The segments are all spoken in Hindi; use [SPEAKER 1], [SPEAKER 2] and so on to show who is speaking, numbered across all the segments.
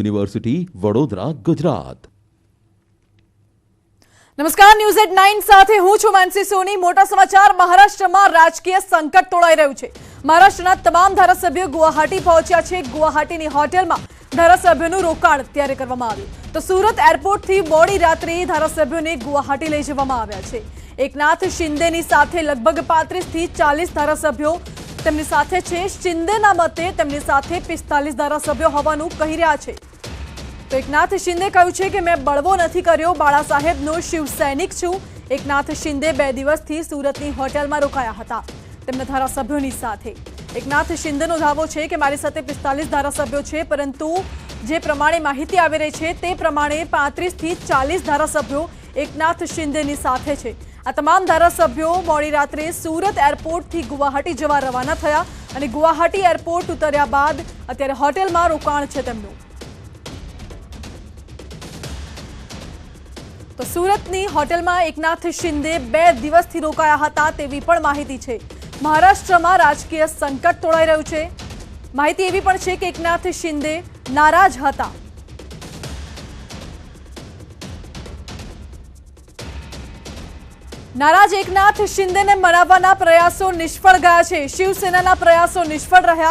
[SPEAKER 1] યુનિવર્સિટી વડોદરા ગુજરાત।
[SPEAKER 2] નમસ્કાર, ન્યૂઝ એટ 9 સાથે હું છું માનસી સોની। મોટા સમાચાર। મહારાષ્ટ્રમાં રાજકીય સંકટ તોળાઈ રહ્યું છે। મહારાષ્ટ્રના તમામ ધારાસભ્યો ગુવાહાટી પહોંચ્યા છે। ગુવાહાટીની હોટેલમાં ધારાસભ્યોનું રોકાણ અત્યારે કરવામાં આવ્યું તો સુરત એરપોર્ટથી મોડી રાત્રે ધારાસભ્યોને ગુવાહાટી લઈ જવામાં આવ્યા છે। એકનાથ શિંદેની સાથે લગભગ 35 થી 40 ધારાસભ્યો તેમની સાથે છે। શિંદેના મતે તેમની સાથે 45 ધારાસભ્યો હોવાનું કહી રહ્યા છે। तो एकनाथ शिंदे कह્યું છે કે मैं बळવો નથી કર્યો, बाळा साहेबનો શિવસૈનિક છું। એકનાથ શિંદે 2 દિવસથી સુરતની હોટેલમાં રોકાયા હતા તેમના ધારાસભ્યોની સાથે। એકનાથ શિંદેનો દાવો છે કે મારી સાથે 45 ધારાસભ્યો છે, પરંતુ જે પ્રમાણે માહિતી આવી રહી છે તે પ્રમાણે 35 થી 40 ધારાસભ્યો એકનાથ શિંદેની સાથે છે। આ તમામ ધારાસભ્યો મોડી રાત્રે સુરત એરપોર્ટથી ગુવાહાટી જવા રવાના થયા અને ગુવાહાટી એરપોર્ટ ઉતર્યા બાદ અત્યારે હોટેલમાં રોકાણ છે તેમનું। तो सूरतनी होटेलमां एकनाथ शिंदे 2 दिवसथी रोकाया हता तेवी पण माहिती छे। महाराष्ट्रमां राजकीय संकट तोड़ाई रह्युं छे। माहिती एवी पण छे के एकनाथ शिंदे नाराज हता। नाराज एकनाथ शिंदेने मनाववाना प्रयासों निष्फळ गया छे। शिवसेनाना प्रयासों निष्फळ रह्या।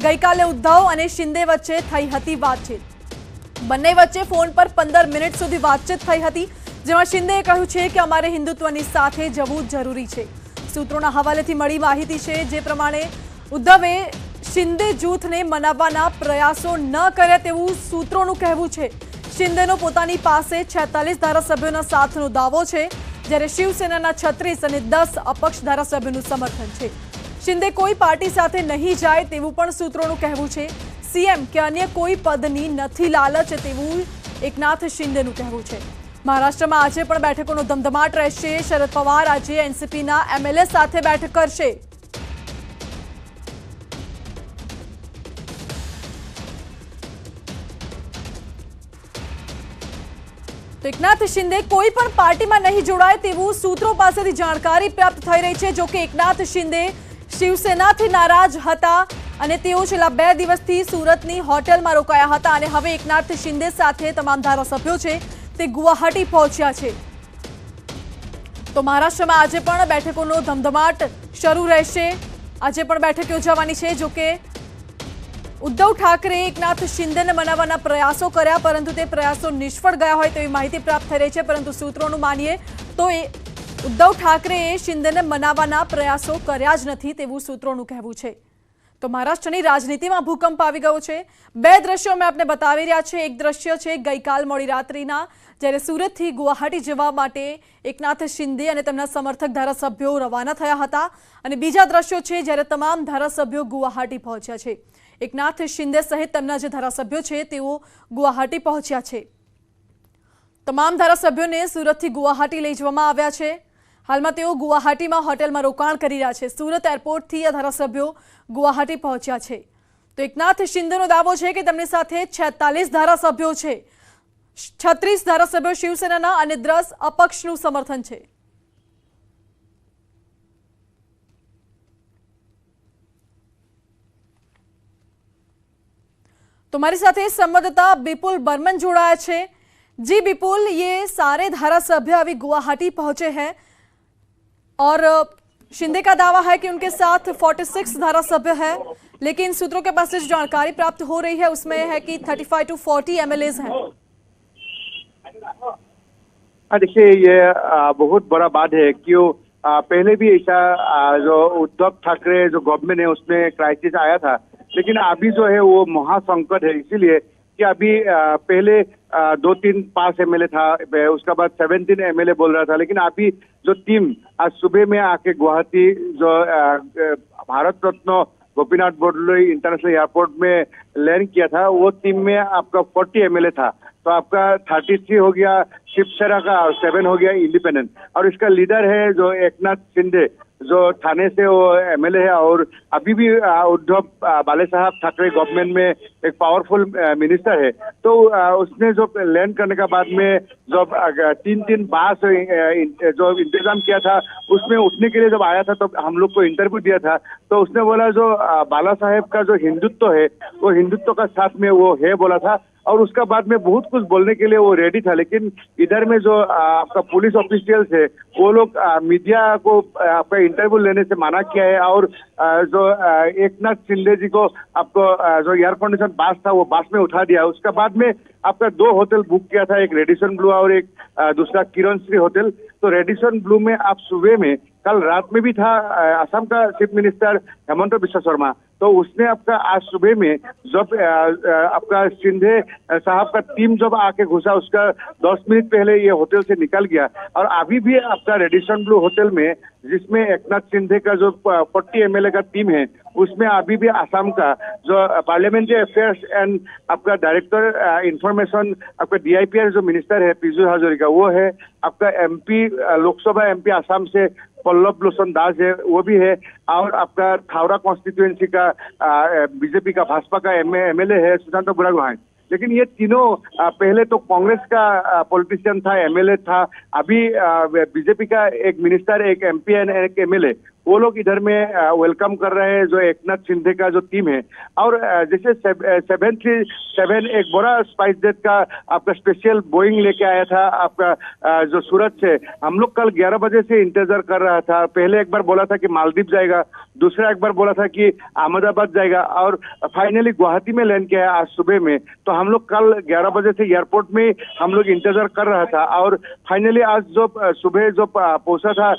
[SPEAKER 2] गईकाले उद्धव अने शिंदे वच्चे थई हती वातचीत। बंने वच्चे फोन पर 15 मिनिट सुधी वातचीत थई हती, जेमां शिंदेए કહ્યું છે કે અમારે હિન્દુત્વની સાથે જવું જરૂરી છે। સૂત્રોના હવાલેથી મળી માહિતી છે જે પ્રમાણે ઉદ્ધવે શિંદે જૂથને મનાવવાના પ્રયાસો ન કર્યા તેવું સૂત્રોનું કહેવું છે। શિંદેનો પોતાની પાસે 46 ધારાસભ્યોના સાથનો દાવો છે, જ્યારે શિવસેનાના 36 અને 10 અપક્ષ ધારાસભ્યોનું સમર્થન છે। શિંદે કોઈ પાર્ટી સાથે નહીં જાય તેવું પણ સૂત્રોનું કહેવું છે। સીએમ કે અન્ય કોઈ પદની નથી લાલચ તેવું એકનાથ શિંદેનું કહેવું છે। महाराष्ट्र में आज पण बैठकों धमधमाट रहेशे। शरद पवार आज एनसीपीना एमएलए साथे बैठक करशे। तो एकनाथ शिंदे कोई पण पार्टी में नहीं जोड़ाय तेवुं सूत्रों पासेथी जानकारी प्राप्त थई रही छे। जो कि एकनाथ शिंदे शिवसेनाथी नाराज हता અને તેઓ છેલ્લા 2 દિવસથી સુરતની હોટેલમાં રોકાયા હતા અને હવે એકનાથ શિંદે સાથે તમામ ધારાસભ્યો છે તે ગુવાહાટી પહોંચ્યા છે। તો મહારાષ્ટ્રમાં આજે પણ બેઠકોનો ધમધમાટ શરૂ રહેશે। આજે પણ બેઠક યોજાવાની છે। જો કે ઉદ્ધવ ઠાકરે એકનાથ શિંદેને મનાવવાના પ્રયાસો કર્યા, પરંતુ તે પ્રયાસો નિષ્ફળ ગયા હોય તેવી માહિતી પ્રાપ્ત થઈ રહી છે। પરંતુ સૂત્રોનું માનીએ તો ઉદ્ધવ ઠાકરેએ શિંદેને મનાવવાના પ્રયાસો કર્યા જ નથી તેવું સૂત્રોનું કહેવું છે। तो महाराष्ट्र राजनीति में भूकंप आ गयो छे। 2 दृश्यों में आपने बतावी रह्या छे। एक दृश्य छे गईकाल मोडी रात्रिना, ज्यारे सूरत थी गुवाहाटी जवा माटे एकनाथ शिंदे अने तेमना समर्थक धारासभ्यो रवाना थया हता अने बीजा दृश्यो छे ज्यारे तमाम धारासभ्यो गुवाहाटी पहोंच्या छे। एकनाथ शिंदे सहित तेमना जे धारासभ्यो छे तेओ गुवाहाटी पहोंच्या छे। तमाम धारासभ्योने सूरत थी गुवाहाटी लई जवामां आव्या छे। हाल में तेओ गुवाहाटी में होटेल में रोकाण करी रह्या छे। सूरत एरपोर्ट थी आ धारासभ्यो गुवाहाटी पहोंच्या छे। तो एकनाथ शिंदेनो दावो छे के तेमनी साथे 46 धारासभ्यो छे। 36 धारासभ्यो शिवसेनाना अने 10 अपक्षनुं समर्थन छे। तो मारी साथे संवाददाता विपुल बर्मन जोड़ाया छे। जी विपुल, ये सारे धारासभ्य अभी गुवाहाटी पहुंचे हैं और शिंदे का दावा है कि उनके साथ 46 धारासभ्य है, लेकिन सूत्रों के पास से जो जानकारी प्राप्त हो रही है उसमें है कि 35 to 40 एमएलएज हैं।
[SPEAKER 3] देखिए, ये बहुत बड़ा बात है। क्यों पहले भी ऐसा जो उद्धव ठाकरे जो गवर्नमेंट है उसमें क्राइसिस आया था, लेकिन अभी जो है वो महासंकट है। इसीलिए कि अभी पहले 2-3 पास एमएलए था, उसके बाद 17 एमएलए बोल रहा था, लेकिन अभी जो टीम आज सुबह में आके गुवाहाटी जो भारत रत्न गोपीनाथ बोरदोलोई इंटरनेशनल एयरपोर्ट में लैंड किया था, वो टीम में आपका 40 एमएलए था। तो आपका 33 हो गया शिवसेना का और 7 हो गया इंडिपेंडेंट। और इसका लीडर है जो एकनाथ शिंदे, जो थाने से वो एमएलए है और अभी भी उद्धव बाले साहब ठाकरे गवर्नमेंट में एक पावरफुल मिनिस्टर है। तो उसने जो लैंड करने के बाद में जब 3 बास जो इंतजाम किया था उसमें उठने के लिए जब आया था तो हम लोग को इंटरव्यू दिया था, तो उसने बोला जो बाला साहेब का जो हिंदुत्व है वो हिंदुत्व का साथ में वो है बोला था, और उसका बाद में बहुत कुछ बोलने के लिए वो रेडी था। लेकिन इधर में जो आपका पुलिस ऑफिशियल्स है वो लोग मीडिया को आपका इंटरव्यू लेने से मना किया है, और जो एकनाथ शिंदे जी को आपको जो एयर कंडीशन बस था वो बस में उठा दिया। उसके बाद में आपका 2 होटल बुक किया था, एक रेडिसन ब्लू और एक दूसरा किरण श्री होटल। तो रेडिसन ब्लू में आप सुबह में कल रात में भी था असम का चीफ मिनिस्टर हेमंत बिश्वा शर्मा, तो उसने आपका आज सुबह में जब आपका शिंदे साहब का टीम जब आके घुसा उसका 10 मिनट पहले ये होटल से निकल गया। और अभी भी आपका रेडिसन ब्लू होटल में जिसमें एकनाथ शिंदे का जो 40 एमएलए का टीम है उसमें अभी भी असम का जो पार्लियामेंट्री अफेयर्स एंड आपका डायरेक्टर इंफॉर्मेशन आपका डीआईपीआर जो मिनिस्टर है पीयूष हाजरिका वो है, आपका एमपी लोकसभा एमपी असम से पल्लव लोचन दास है वो भी है, और आपका थावरा कॉन्स्टिट्यूएंसी का बीजेपी का भाजपा का एमएलए है सुशांत बुरागोहाई। लेकिन ये तीनों पहले तो कांग्रेस का पॉलिटिशियन था, एमएलए था, अभी बीजेपी का एक मिनिस्टर, एक एमपी एंड एक एमएलए, वो लोग इधर में वेलकम कर रहे हैं जो एकनाथ शिंदे का जो टीम है। और जैसे 737 एक बड़ा स्पाइस जेट का आपका स्पेशल बोइंग लेके आया था आपका जो सूरत से, हम लोग कल 11 बजे से इंतजार कर रहा था। पहले एक बार बोला था कि मालदीव जाएगा, दूसरा एक बार बोला था कि अहमदाबाद जाएगा, और फाइनली गुवाहाटी में लैंड किया है आज सुबह में। तो हम लोग कल 11 बजे से एयरपोर्ट में हम लोग इंतजार कर रहा था, और फाइनली आज जो सुबह जो पहुंचा था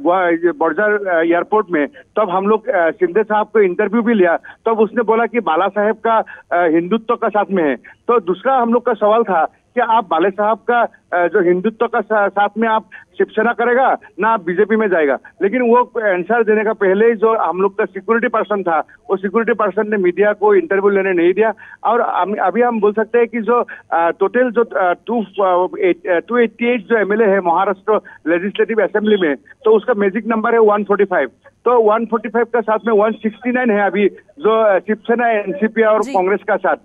[SPEAKER 3] बड़जार एयरपोर्ट में, तब हम लोग शिंदे साहब को इंटरव्यू भी लिया, तब उसने बोला कि बाला साहेब का हिंदुत्व का साथ में है। तो दूसरा हम लोग का सवाल था कि आप बाला साहब का जो हिंदुत्व का साथ में आप शिवसेना करेगा ना आप बीजेपी में जाएगा। लेकिन वो आंसर देने का पहले ही जो हम लोग का सिक्योरिटी पर्सन था वो सिक्योरिटी पर्सन ने मीडिया को इंटरव्यू लेने नहीं दिया। और अभी हम बोल सकते हैं कि जो टोटल जो 288 जो एमएलए है महाराष्ट्र लेजिस्लेटिव असेंबली में, तो उसका मैजिक नंबर है 145। तो 145 का साथ में 169 है अभी जो शिवसेना, एनसीपी और कांग्रेस का साथ।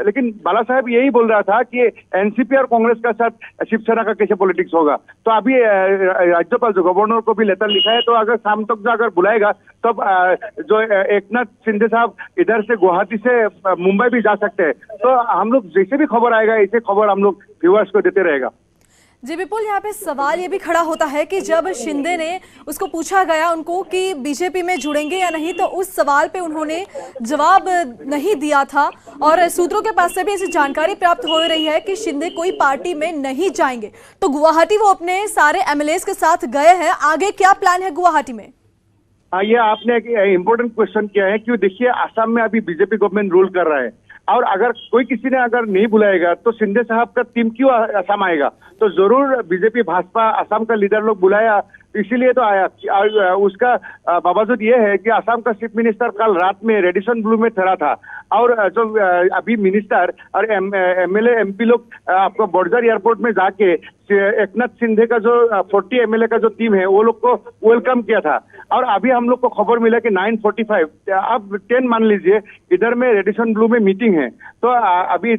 [SPEAKER 3] लेकिन बाला साहेब यही बोल रहा था कि एनसीपी और कांग्रेस का साथ शिवसेना का कैसे पॉलिटिक्स होगा। तो अभी राज्यपाल जो गवर्नर को भी लेटर लिखा है, तो अगर शाम तक अगर बुलाएगा तब जो एकनाथ शिंदे साहब इधर से गुवाहाटी से मुंबई भी जा सकते हैं। तो हम लोग जैसे भी खबर आएगा ऐसे खबर हम लोग व्यूअर्स को देते रहेगा।
[SPEAKER 2] जी विपुल, यहाँ पे सवाल ये भी खड़ा होता है कि जब शिंदे ने उसको पूछा गया उनको कि बीजेपी में जुड़ेंगे या नहीं, तो उस सवाल पे उन्होंने जवाब नहीं दिया था। और सूत्रों के पास से भी ऐसी जानकारी प्राप्त हो रही है कि शिंदे कोई पार्टी में नहीं जाएंगे। तो गुवाहाटी वो अपने सारे एमएलएस के साथ गए हैं, आगे क्या प्लान है गुवाहाटी में?
[SPEAKER 3] हाँ, ये आपने एक इम्पोर्टेंट क्वेश्चन किया है, क्यों देखिए आसाम में अभी बीजेपी गवर्नमेंट रूल कर रहा है, और अगर कोई किसी ने अगर नहीं बुलाएगा तो शिंदे साहब का टीम क्यों असम आएगा। तो जरूर बीजेपी भाजपा असम का लीडर लोग बुलाया, इसीलिए तो आया। उसका बावजूद ये है कि असम का चीफ मिनिस्टर कल रात में रेडिसन ब्लू में ठहरा था, और जो अभी मिनिस्टर और एमएलए एमपी लोग आपको बड़जार एयरपोर्ट में जाके एकनाथ शिंदे का जो 40 एमएलए का जो टीम है वो लोग को वेलकम किया था। और अभी हम लोग को खबर मिला कि 9:45 अब 10 मान लीजिए इधर में रेडिसन ब्लू में मीटिंग है। तो अभी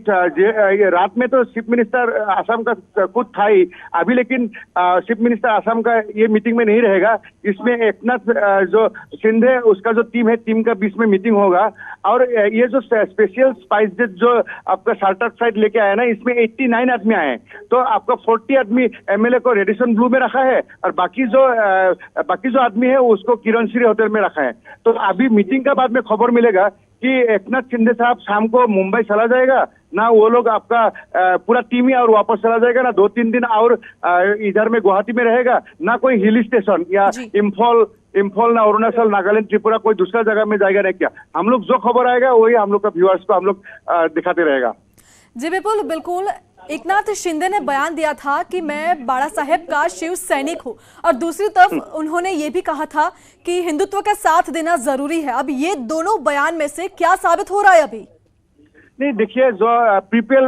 [SPEAKER 3] रात में तो चीफ मिनिस्टर असम का खुद था ही अभी, लेकिन चीफ मिनिस्टर असम का ये मीटिंग में नहीं रहेगा। इसमें एकनाथ जो शिंदे उसका जो टीम है, टीम का बीच में मीटिंग होगा। और ये जो स्पेशल स्पाइस जेट जो आपका चार्टर फ्लाइट लेके आया ना, इसमें 89 आदमी आए। तो आपका 40 आदमी एमएलए को रेडिसन ब्लू में रखा है, और बाकी जो आदमी है उसको किरण श्री होटल में रखा है। तो अभी मीटिंग का बाद में खबर मिलेगा कि एकनाथ शिंदे साहब शाम को मुंबई चला जाएगा ना, वो लोग आपका पूरा टीम ही और वापस चला जाएगा ना, 2-3 दिन और इधर में गुवाहाटी में रहेगा ना, कोई हिल स्टेशन या इम्फॉल ना अरुणाचल, नागालैंड, त्रिपुरा कोई दूसरा जगह में जाएगा नहीं। क्या हम लोग जो खबर आएगा वही हम लोग का व्यूअर्स को हम लोग दिखाते रहेगा।
[SPEAKER 2] जी विपुल, बिल्कुल। एकनाथ शिंदे ने बयान दिया था कि मैं बाला साहेब का शिव सैनिक हूं, और दूसरी तरफ उन्होंने ये भी कहा था कि हिंदुत्व का साथ देना जरूरी है। अब ये दोनों बयान में से क्या साबित हो रहा है अभी?
[SPEAKER 3] नहीं देखिए, जो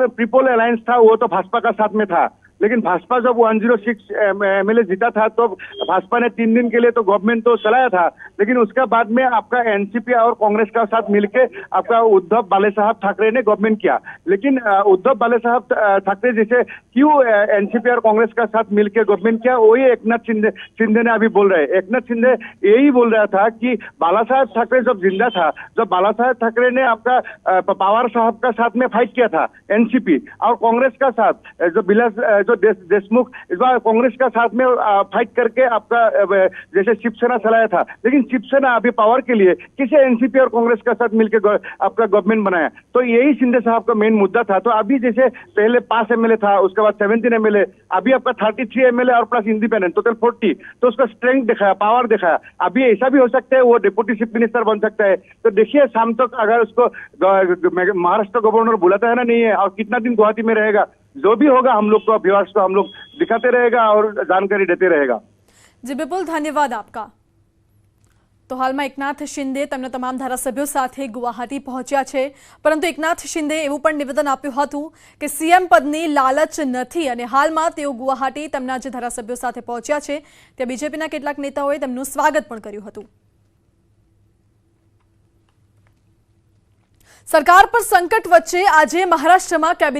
[SPEAKER 3] पीपल अलायंस था वो तो भाजपा का साथ में था, लेकिन भाजपा जब 106 एमएलए जीता था तो भाजपा ने 3 दिन के लिए तो गवर्नमेंट तो चलाया था, लेकिन उसके बाद में आपका एनसीपी और कांग्रेस का साथ मिलके आपका उद्धव बाले साहब ठाकरे ने गवर्नमेंट किया। लेकिन उद्धव बाले साहब ठाकरे जैसे क्यों एनसीपी और कांग्रेस का साथ मिलकर गवर्नमेंट किया, वही एकनाथ शिंदे ने अभी बोल रहे हैं। एकनाथ शिंदे यही बोल रहा था कि बाला साहब ठाकरे जब जिंदा था, जब बाला साहब ठाकरे ने आपका पवार साहब का साथ में फाइट किया था एनसीपी और कांग्रेस का साथ, जो देशमुख इस बार कांग्रेस का साथ में फाइट करके आपका जैसे शिवसेना चलाया था। लेकिन शिवसेना अभी पावर के लिए किसे एनसीपी और कांग्रेस का साथ मिलकर आपका गवर्नमेंट बनाया, तो यही शिंदे साहब का मेन मुद्दा था। तो अभी जैसे पहले 5 एमएलए था, उसके बाद 17 एमएलए, अभी आपका 33 एमएलए और प्लस इंडिपेंडेंट, टोटल 40, तो उसका स्ट्रेंथ दिखाया, पावर दिखाया। अभी ऐसा भी हो सकता है वो डिप्टी चीफ मिनिस्टर बन सकता है। तो देखिए शाम तक अगर उसको महाराष्ट्र गवर्नर बुलाता है ना नहीं है, और कितना दिन गुवाहाटी में रहेगा, जो भी होगा हम लोग को व्यूअर्स को हम लोग दिखाते रहेगा और जानकारी देते रहेगा।
[SPEAKER 2] जी बिल्कुल, धन्यवाद आपका। तो हालમાં એકનાથ શિંદે તેમના તમામ ધારાસભ્યો સાથે ગુવાહાટી પહોંચ્યા છે, પરંતુ એકનાથ શિંદે એવું પણ નિવેદન આપ્યું હતું કે સીએમ પદની લાલચ નથી અને હાલમાં તેઓ ગુવાહાટી તેમના જે ધારાસભ્યો સાથે પહોંચ્યા છે ત્યાં બીજેપીના કેટલાક નેતાઓએ તેમનું સ્વાગત પણ કર્યું હતું। સરકાર પર સંકટ વચ્ચે આજે મહારાષ્ટ્રમાં કેબિનેટ